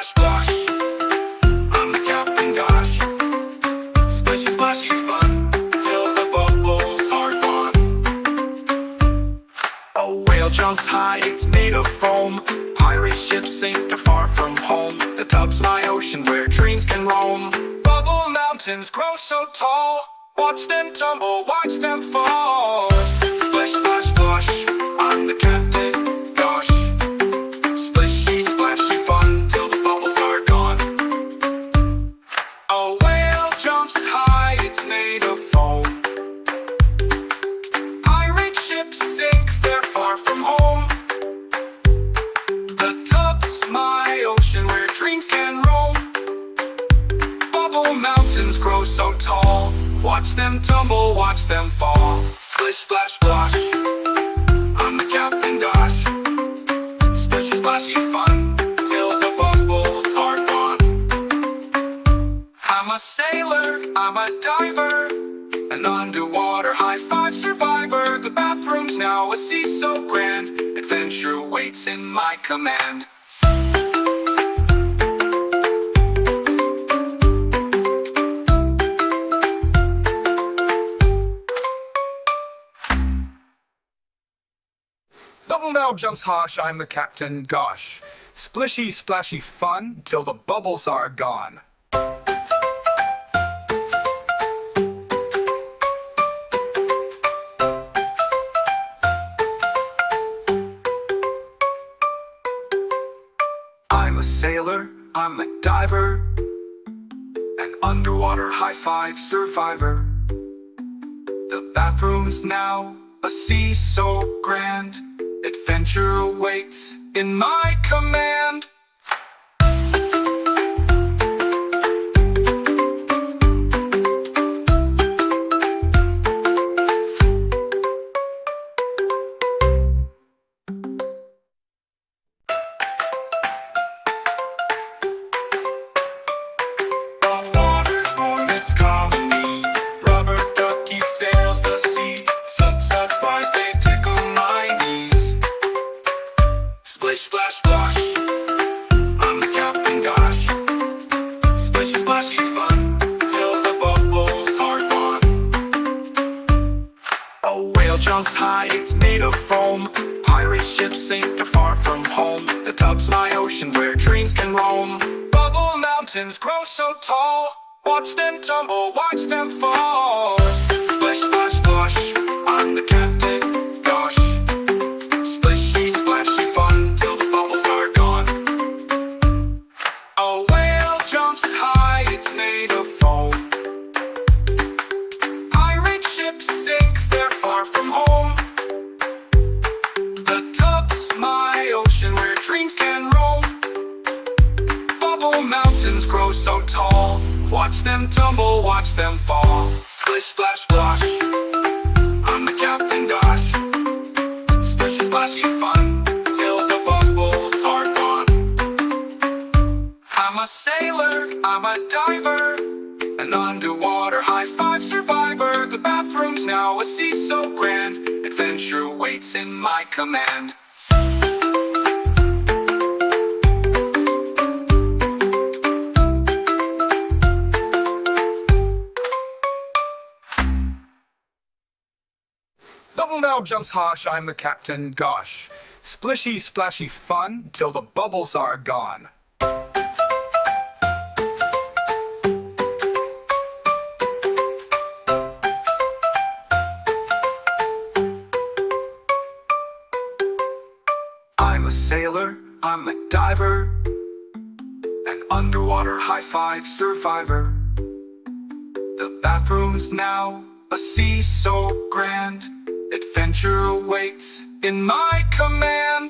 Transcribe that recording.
splash, splash. I'm the captain, gosh. Splishy, splashy fun till the bubbles are gone. A whale jumps high, it's made of foam. Pirate ships sink to far from home. The tub's my ocean where dreams can roam. Bubble mountains grow so tall. Watch them tumble, watch them fall. Splish, splash, splash. I'm the captain, gosh. Splishy, splashy fun till the bubbles are gone. A whale jumps high, it's made of foam. Pirate ships sink, they're far from home. The tub's my ocean where dreams can roam. Bubble mountains grow so tall. Watch them tumble, watch them fall. Splish, splash, splash. I'm the captain, gosh. Splishy, splashy fun till the bubbles are gone. I'm a sailor, I'm a diver, an underwater high-five survivor. The bathroom's now a sea so grand. Adventure waits in my command. Double now jumps harsh, I'm the captain, gosh. Splishy, splashy fun till the bubbles are gone. I'm a sailor, I'm a diver, an underwater high-five survivor. The bathroom's now a sea so grand. Adventure awaits in my command. The water's warm, it's colony. Rubber ducky sails the sea. Subs flies, they tickle my knees. Splish, splash, splash. I'm the captain, gosh. Splishy, splashy fun till the bubbles are gone. A whale jumps high, it's made of foam. Pirate ships sink to far from home. The tub's my ocean where dreams can roam. Bubble mountains grow so tall. Watch them tumble, watch them fall. Splish, splash, splash. I'm the captain, gosh. Splishy, splashy fun till the bubbles are gone. A whale jumps high, it's made of foam. Pirate ships sink, they're far from home. The tub's my ocean where dreams can roam. Bubble mountains grow so tall. Watch them tumble, watch them fall. Splish, splash, splash. I'm the captain, gosh. Splishy, splashy fun till the bubbles are gone. I'm a sailor, I'm a diver, an underwater high-five survivor. The bathroom's now a sea so grand. Adventure waits in my command. Double now jumps harsh, I'm the captain, gosh. Splishy, splashy fun till the bubbles are gone. I'm a sailor, I'm a diver, an underwater high-five survivor. The bathroom's now a sea so grand. Adventure awaits in my command.